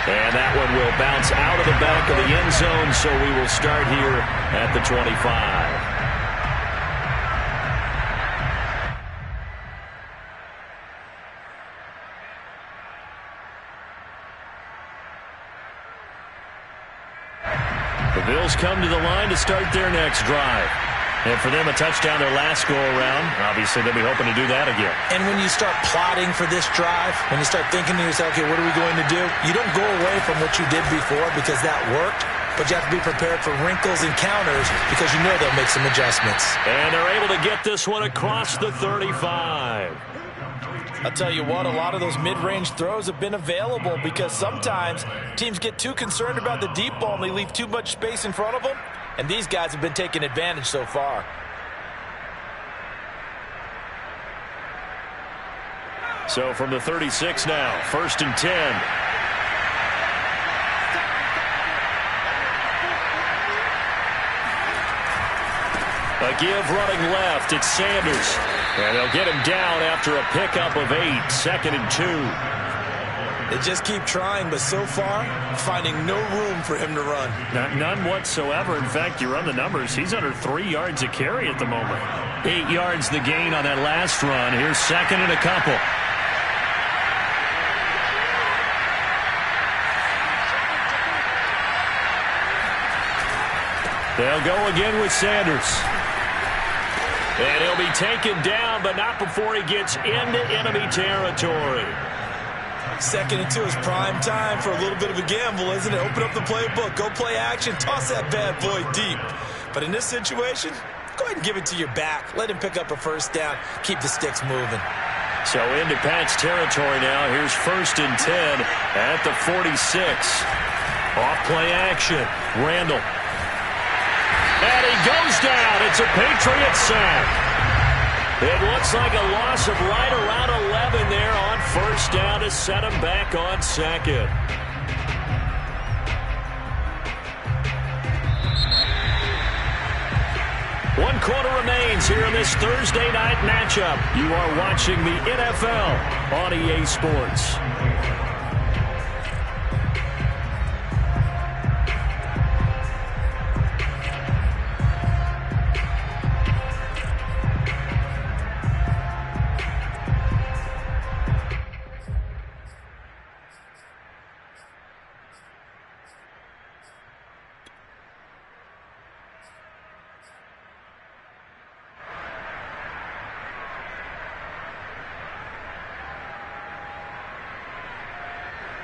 And that one will bounce out of the back of the end zone, so we will start here at the 25. The Bills come to the line to start their next drive. And for them, a touchdown their last go-around. Obviously, they'll be hoping to do that again. And when you start plotting for this drive, when you start thinking to yourself, okay, what are we going to do? You don't go away from what you did before because that worked, but you have to be prepared for wrinkles and counters because you know they'll make some adjustments. And they're able to get this one across the 35. I'll tell you what, a lot of those mid-range throws have been available because sometimes teams get too concerned about the deep ball and they leave too much space in front of them. And these guys have been taking advantage so far. So from the 36 now, 1st and 10. A give running left. It's Sanders. And they'll get him down after a pickup of 8. 2nd and 2. They just keep trying, but so far, finding no room for him to run. None whatsoever. In fact, you run the numbers. He's under 3 yards a carry at the moment. 8 yards the gain on that last run. Here's 2nd and a couple. They'll go again with Sanders. And he'll be taken down, but not before he gets into enemy territory. 2nd and 2 is prime time for a little bit of a gamble, isn't it? Open up the playbook, go play action, toss that bad boy deep. But in this situation, go ahead and give it to your back. Let him pick up a 1st down. Keep the sticks moving. So into Pat's territory now. Here's 1st and 10 at the 46. Off play action. Randall. And he goes down. It's a Patriots sack. It looks like a loss of right around 11 there on 1st down to set him back on 2nd. One quarter remains here in this Thursday night matchup. You are watching the NFL on EA Sports.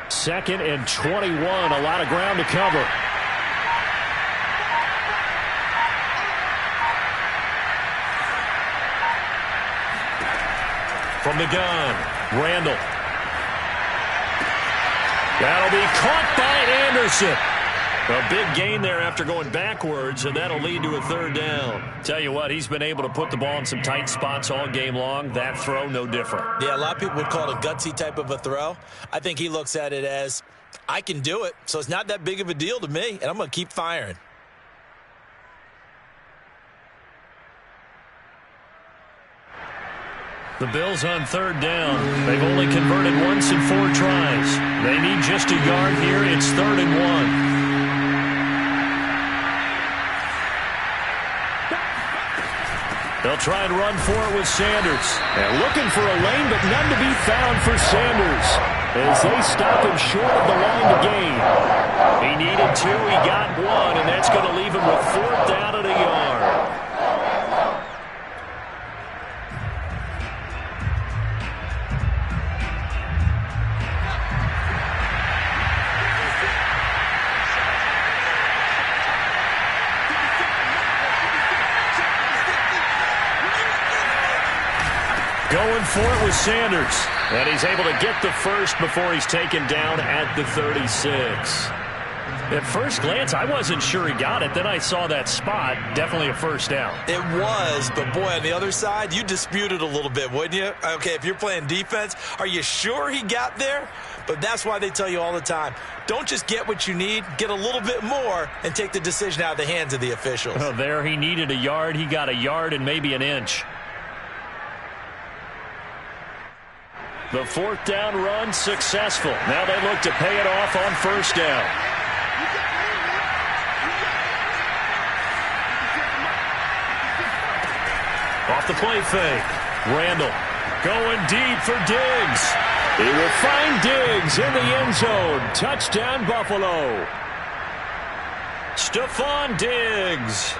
Second and 21. A lot of ground to cover. From the gun, Randall. That'll be caught by Anderson. A big gain there after going backwards, and that'll lead to a 3rd down. Tell you what, he's been able to put the ball in some tight spots all game long. That throw, no different. Yeah, a lot of people would call it a gutsy type of a throw. I think he looks at it as, I can do it, so it's not that big of a deal to me, and I'm going to keep firing. The Bills on 3rd down. They've only converted once in 4 tries. They need just a yard here. It's 3rd and 1. They'll try and run for it with Sanders. And looking for a lane, but none to be found for Sanders as they stop him short of the line to gain. He needed 2, he got 1, and that's going to leave him with 4th down and a yard. Going for it with Sanders. And he's able to get the first before he's taken down at the 36. At first glance, I wasn't sure he got it. Then I saw that spot. Definitely a 1st down. It was, but boy, on the other side, you disputed a little bit, wouldn't you? Okay, if you're playing defense, are you sure he got there? But that's why they tell you all the time, don't just get what you need, get a little bit more and take the decision out of the hands of the officials. Oh, there he needed a yard. He got a yard and maybe an inch. The 4th down run successful. Now they look to pay it off on 1st down. Off the play fake. Randall going deep for Diggs. He will find Diggs in the end zone. Touchdown, Buffalo. Stephon Diggs.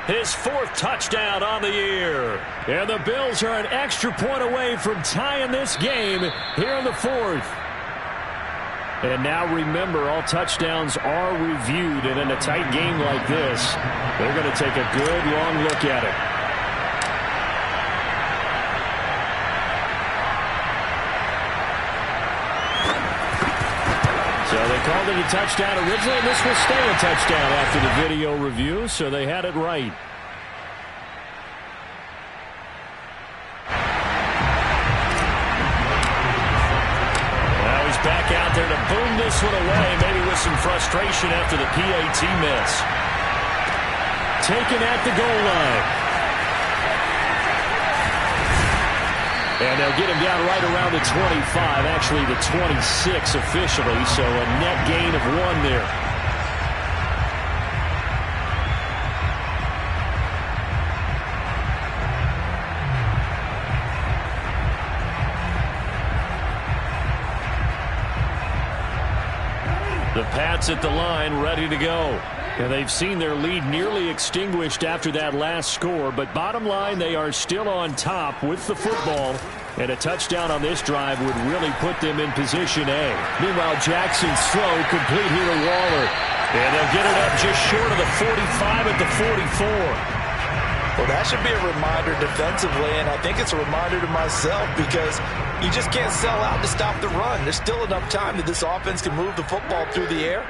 His 4th touchdown on the year. And the Bills are an extra point away from tying this game here in the 4th. And now remember, all touchdowns are reviewed. And in a tight game like this, they're going to take a good long look at it. So the called it a touchdown originally, and this will stay a touchdown after the video review, so they had it right. Now he's back out there to boom this one away, maybe with some frustration after the PAT miss. Taken at the goal line. And they'll get him down right around the 25, actually the 26 officially, so a net gain of 1 there. The Pats at the line, ready to go. And they've seen their lead nearly extinguished after that last score, but bottom line, they are still on top with the football, and a touchdown on this drive would really put them in position A. Meanwhile, Jackson's throw complete here to Waller, and they'll get it up just short of the 45 at the 44. Well, that should be a reminder defensively, and I think it's a reminder to myself because you just can't sell out to stop the run. There's still enough time that this offense can move the football through the air,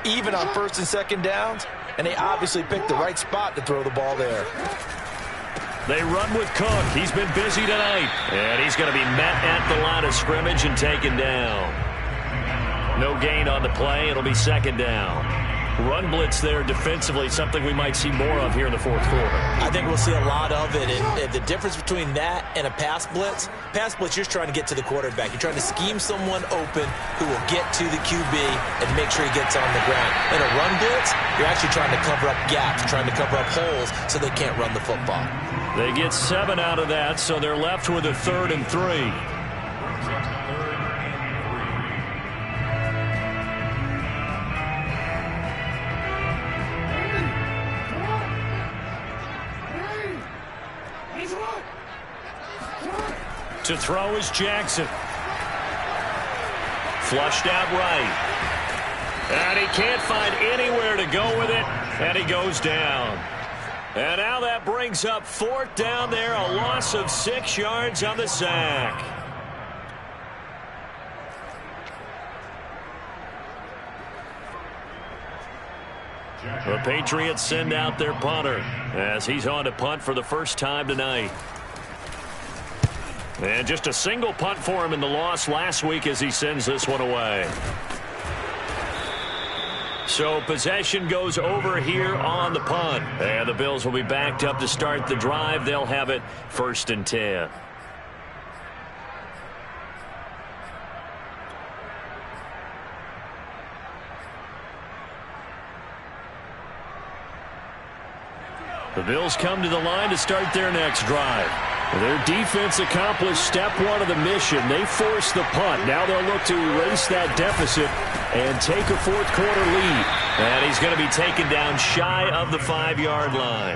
even on first and second downs, and they obviously picked the right spot to throw the ball there. They run with Cook. He's been busy tonight, and he's going to be met at the line of scrimmage and taken down. No gain on the play. It'll be second down. Run blitz there defensively, something we might see more of here in the fourth quarter. I think we'll see a lot of it. And the difference between that and a pass blitz, you're trying to get to the quarterback. You're trying to scheme someone open who will get to the QB and make sure he gets on the ground. In a run blitz, you're actually trying to cover up gaps, trying to cover up holes so they can't run the football. They get 7 out of that, so they're left with a 3rd and 3. To throw is Jackson. Flushed out right. And he can't find anywhere to go with it, and he goes down. And now that brings up 4th down there, a loss of 6 yards on the sack. The Patriots send out their punter as he's on to punt for the first time tonight. And just a single punt for him in the loss last week as he sends this one away. So possession goes over here on the punt. And the Bills will be backed up to start the drive. They'll have it 1st and 10. The Bills come to the line to start their next drive. Their defense accomplished step 1 of the mission. They forced the punt. Now they'll look to erase that deficit and take a 4th quarter lead. And he's going to be taken down shy of the 5-yard line.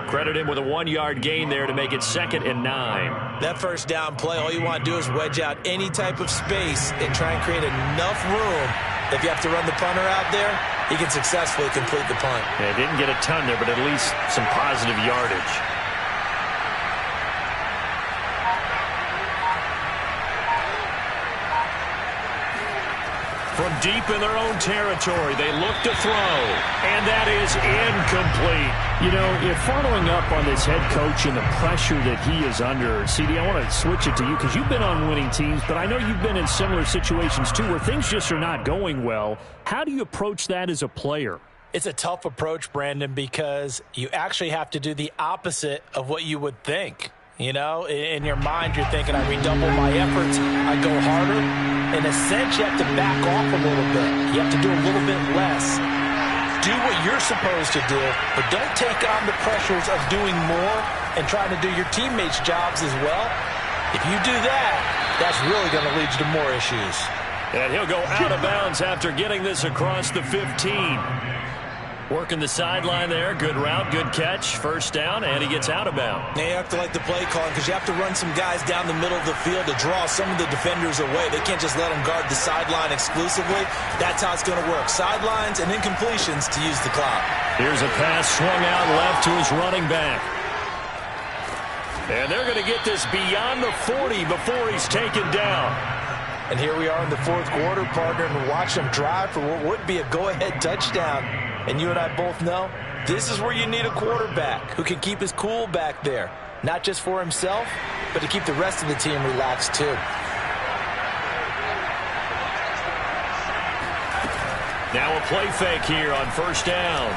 Credit him with a 1-yard gain there to make it 2nd and 9. That first down play, all you want to do is wedge out any type of space and try and create enough room. If you have to run the punter out there, he can successfully complete the punt. Yeah, didn't get a ton there, but at least some positive yardage. From deep in their own territory, they look to throw, and that is incomplete. You know, if following up on this head coach and the pressure that he is under, CD, I want to switch it to you because you've been on winning teams, but I know you've been in similar situations too where things just are not going well. How do you approach that as a player? It's a tough approach, Brandon, because you actually have to do the opposite of what you would think. You know, in your mind, you're thinking, I redouble my efforts, I go harder. In a sense, you have to back off a little bit. You have to do a little bit less. Do what you're supposed to do, but don't take on the pressures of doing more and trying to do your teammates' jobs as well. If you do that, that's really going to lead you to more issues. And he'll go out of bounds after getting this across the 15. Working the sideline there. Good route, good catch. First down, and he gets out of bounds. Now you have to like the play calling because you have to run some guys down the middle of the field to draw some of the defenders away. They can't just let them guard the sideline exclusively. That's how it's going to work. Sidelines and incompletions to use the clock. Here's a pass swung out left to his running back. And they're going to get this beyond the 40 before he's taken down. And here we are in the fourth quarter, partner, and we're watching them drive for what would be a go-ahead touchdown. And you and I both know this is where you need a quarterback who can keep his cool back there, not just for himself, but to keep the rest of the team relaxed too. Now a play fake here on first down.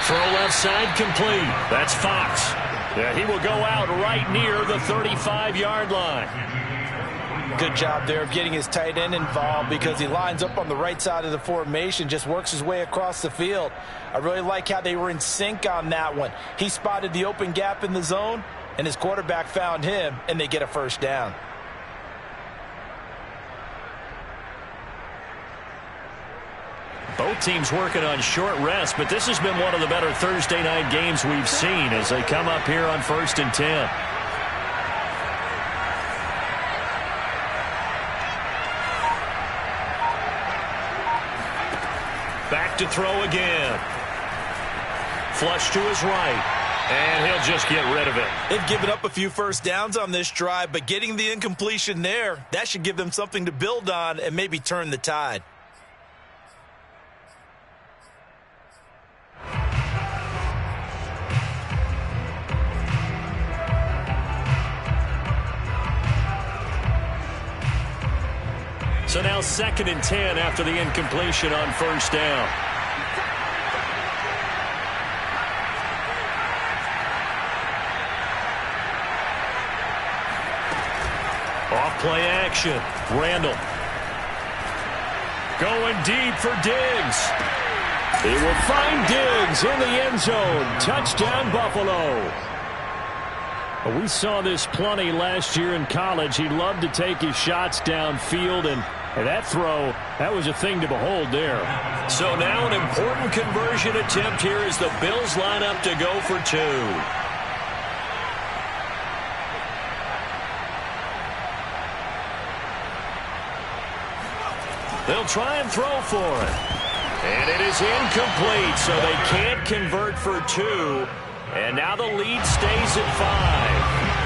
Throw left side complete. That's Fox. Yeah, he will go out right near the 35-yard line. Good job there of getting his tight end involved because he lines up on the right side of the formation, just works his way across the field. I really like how they were in sync on that one. He spotted the open gap in the zone, and his quarterback found him, and they get a first down. Both teams working on short rest, but this has been one of the better Thursday night games we've seen as they come up here on 1st and 10. Back to throw again. Flush to his right, and he'll just get rid of it. They've given up a few first downs on this drive, but getting the incompletion there, that should give them something to build on and maybe turn the tide. So now 2nd and 10 after the incompletion on first down. Off play action. Randall. Going deep for Diggs. He will find Diggs in the end zone. Touchdown, Buffalo. We saw this plenty last year in college. He loved to take his shots downfield, and that throw, that was a thing to behold there. So now an important conversion attempt here as the Bills line up to go for 2. They'll try and throw for it. And it is incomplete, so they can't convert for 2. And now the lead stays at 5.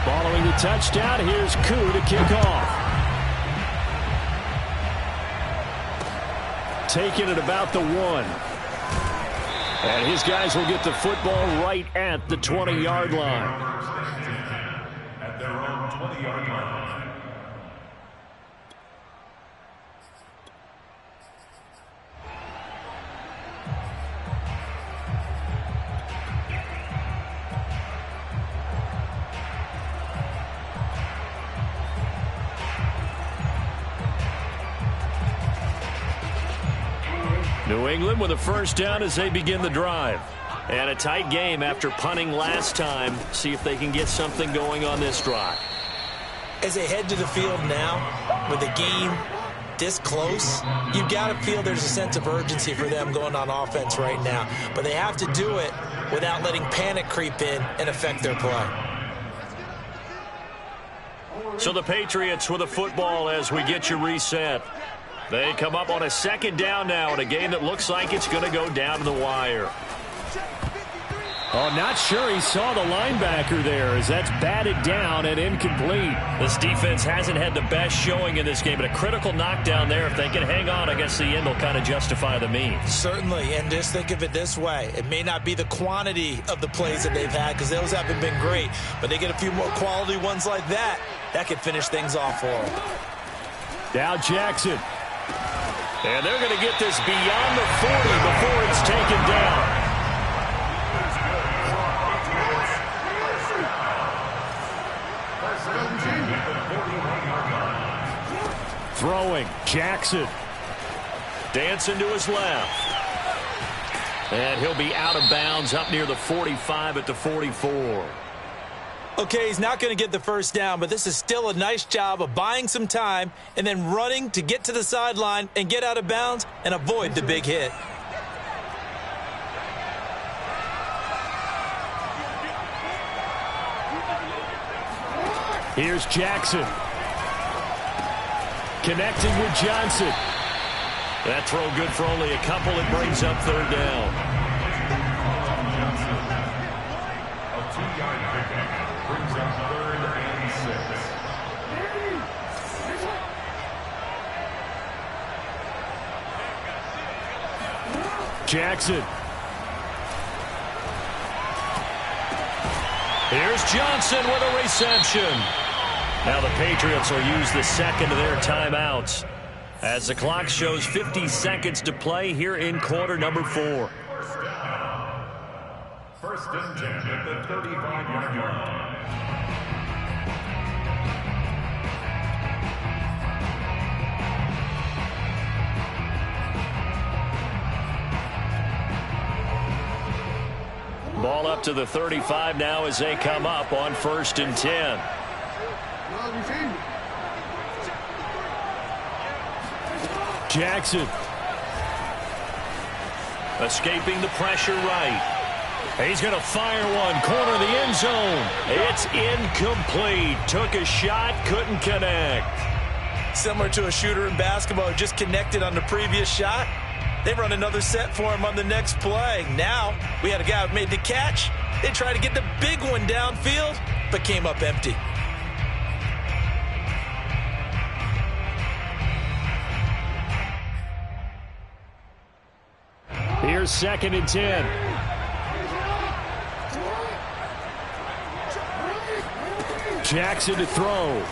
Following the touchdown, here's Koo to kick off. Taking it about the 1. And his guys will get the football right at the 20-yard line. At their own 20-yard line. New England with a first down as they begin the drive. And a tight game after punting last time. See if they can get something going on this drive. As they head to the field now, with the game this close, you've got to feel there's a sense of urgency for them going on offense right now. But they have to do it without letting panic creep in and affect their play. So the Patriots with a football as we get you reset. They come up on a 2nd down now in a game that looks like it's going to go down to the wire. Oh, not sure he saw the linebacker there as that's batted down and incomplete. This defense hasn't had the best showing in this game, but a critical knockdown there. If they can hang on, I guess the end will kind of justify the means. Certainly, and just think of it this way. It may not be the quantity of the plays that they've had because those haven't been great, but they get a few more quality ones like that. That could finish things off for them. Now Jackson. And they're going to get this beyond the 40 before it's taken down. Throwing, Jackson. Dancing to his left. And he'll be out of bounds up near the 45 at the 44. Okay, he's not going to get the first down, but this is still a nice job of buying some time and then running to get to the sideline and get out of bounds and avoid the big hit. Here's Jackson. Connecting with Johnson. That throw good for only a couple. It brings up 3rd down. Jackson. Here's Johnson with a reception. Now the Patriots will use the second of their timeouts as the clock shows 50 seconds to play here in quarter number 4. First and 10 at the 35-yard line. Ball up to the 35 now as they come up on 1st and 10. Jackson. Escaping the pressure right. He's going to fire one. Corner of the end zone. It's incomplete. Took a shot, couldn't connect. Similar to a shooter in basketball who just connected on the previous shot. They run another set for him on the next play. Now, we had a guy who made the catch. They tried to get the big one downfield, but came up empty. Here's 2nd and 10. Jackson to throw.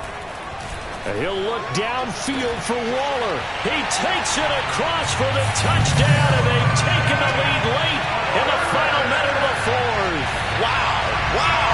He'll look downfield for Waller. He takes it across for the touchdown, and they've taken the lead late in the final minute of the 4th. Wow, wow,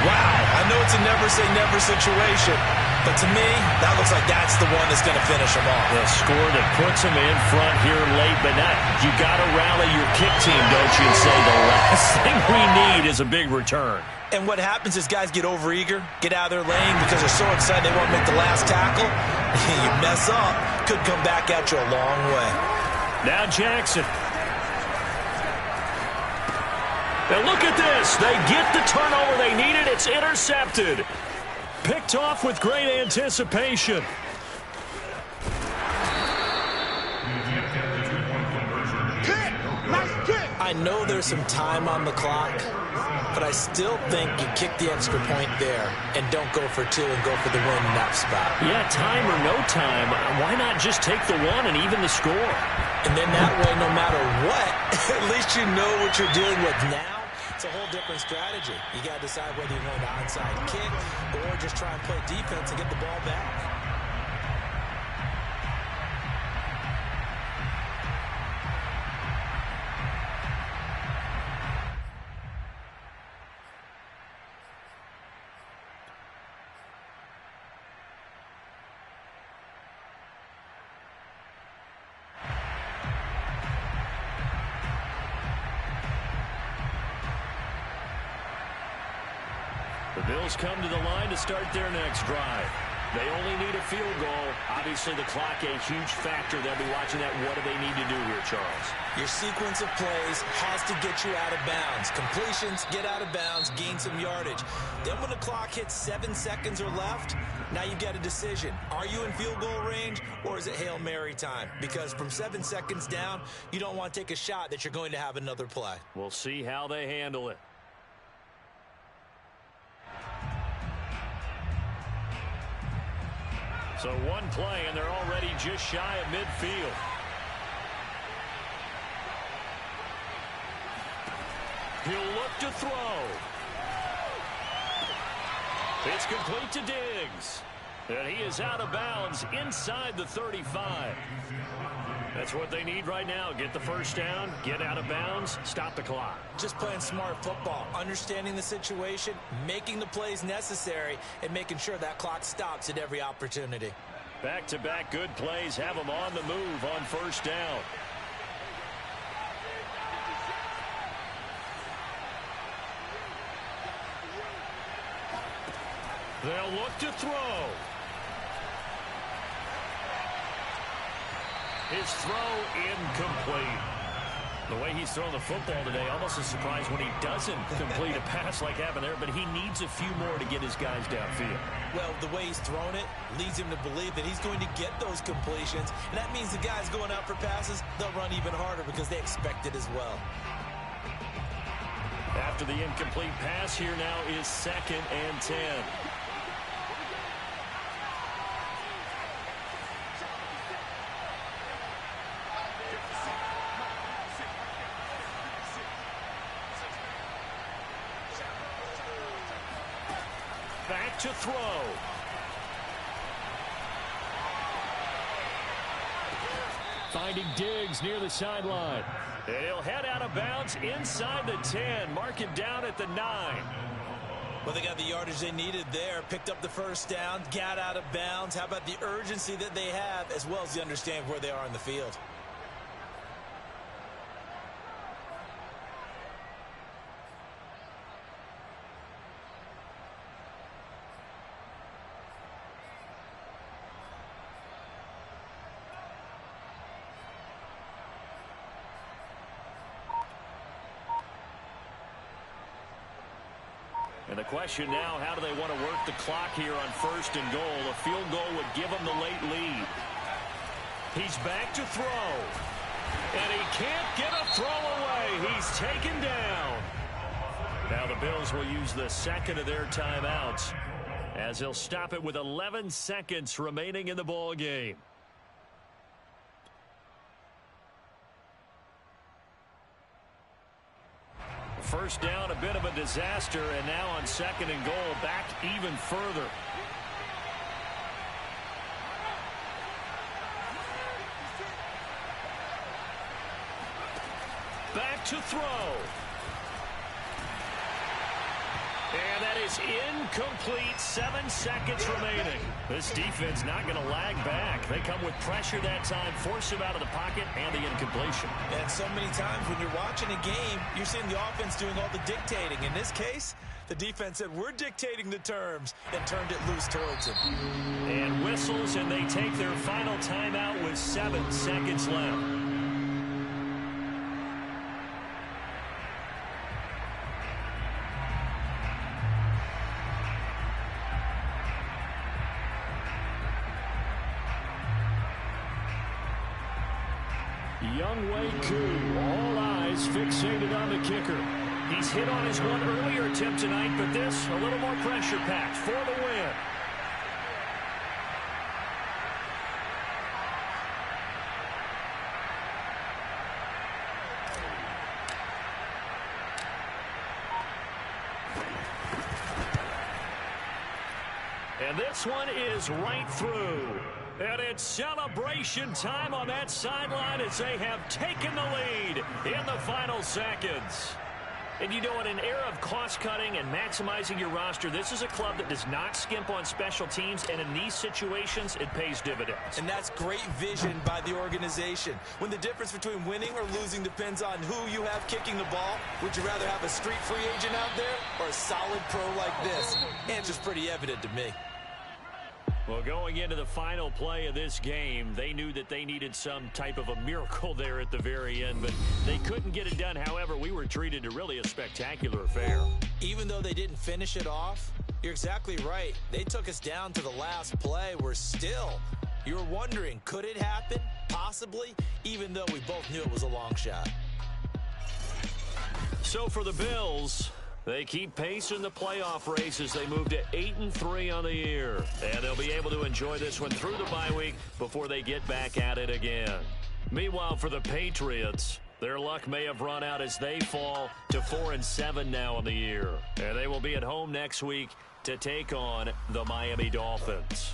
wow. I know it's a never-say-never situation, but to me, that looks like that's the one that's going to finish them off. The score that puts them in front here late, but not. You got to rally your kick team, don't you, and say the last thing we need is a big return. And what happens is guys get overeager, get out of their lane because they're so excited they want to make the last tackle. You mess up, could come back at you a long way. Now Jackson. Now look at this. They get the turnover they needed. It's intercepted. Picked off with great anticipation. I know there's some time on the clock, but I still think you kick the extra point there and don't go for 2 and go for the win in that spot. Yeah, time or no time, why not just take the 1 and even the score? And then that way, no matter what, at least you know what you're dealing with now. It's a whole different strategy. You got to decide whether you're going to onside kick or just try and play defense and get the ball back. The Bills come to the line to start their next drive. They only need a field goal. Obviously, the clock a huge factor. They'll be watching that. What do they need to do here, Charles? Your sequence of plays has to get you out of bounds. Completions, get out of bounds, gain some yardage. Then when the clock hits 7 seconds or left, now you've got a decision. Are you in field goal range or is it Hail Mary time? Because from 7 seconds down, you don't want to take a shot that you're going to have another play. We'll see how they handle it. So one play, and they're already just shy of midfield. He'll look to throw. It's complete to Diggs. And he is out of bounds inside the 35. That's what they need right now. Get the first down, get out of bounds, stop the clock. Just playing smart football, understanding the situation, making the plays necessary, and making sure that clock stops at every opportunity. Back-to-back good plays have them on the move on first down. They'll look to throw. His throw incomplete. The way he's thrown the football today, almost a surprise when he doesn't complete a pass like happened there, but he needs a few more to get his guys downfield. Well, the way he's thrown it leads him to believe that he's going to get those completions, and that means the guys going out for passes, they'll run even harder because they expect it as well. After the incomplete pass, here now is 2nd and 10. back to throw. Finding Diggs near the sideline. And he'll head out of bounds inside the 10. Mark it down at the 9. Well, they got the yardage they needed there. Picked up the first down, got out of bounds. How about the urgency that they have, as well as the understanding where they are in the field? And the question now, how do they want to work the clock here on 1st and goal? A field goal would give them the late lead. He's back to throw. And he can't get a throw away. He's taken down. Now the Bills will use the second of their timeouts as they'll stop it with 11 seconds remaining in the ball game. First down, a bit of a disaster, and now on 2nd and goal, back even further. Back to throw. And that is incomplete. 7 seconds remaining. This defense not going to lag back. They come with pressure that time, force him out of the pocket, and the incompletion. And so many times when you're watching a game, you're seeing the offense doing all the dictating. In this case, the defense said, we're dictating the terms, and turned it loose towards him. And whistles, and they take their final timeout with 7 seconds left. Younghoe Koo, all eyes fixated on the kicker. He's hit on his one earlier attempt tonight, but this a little more pressure-packed for the win. And this one is right through. And it's celebration time on that sideline as they have taken the lead in the final seconds. And you know, in an era of cost-cutting and maximizing your roster, this is a club that does not skimp on special teams, and in these situations, it pays dividends. And that's great vision by the organization. When the difference between winning or losing depends on who you have kicking the ball, would you rather have a street free agent out there or a solid pro like this? Answer's pretty evident to me. Well, going into the final play of this game, they knew that they needed some type of a miracle there at the very end, but they couldn't get it done. However, we were treated to really a spectacular affair. Even though they didn't finish it off, you're exactly right. They took us down to the last play. We're still, you're wondering, could it happen? Possibly, even though we both knew it was a long shot. So for the Bills, they keep pace in the playoff race as they move to 8-3 on the year. And they'll be able to enjoy this one through the bye week before they get back at it again. Meanwhile, for the Patriots, their luck may have run out as they fall to 4-7 now on the year. And they will be at home next week to take on the Miami Dolphins.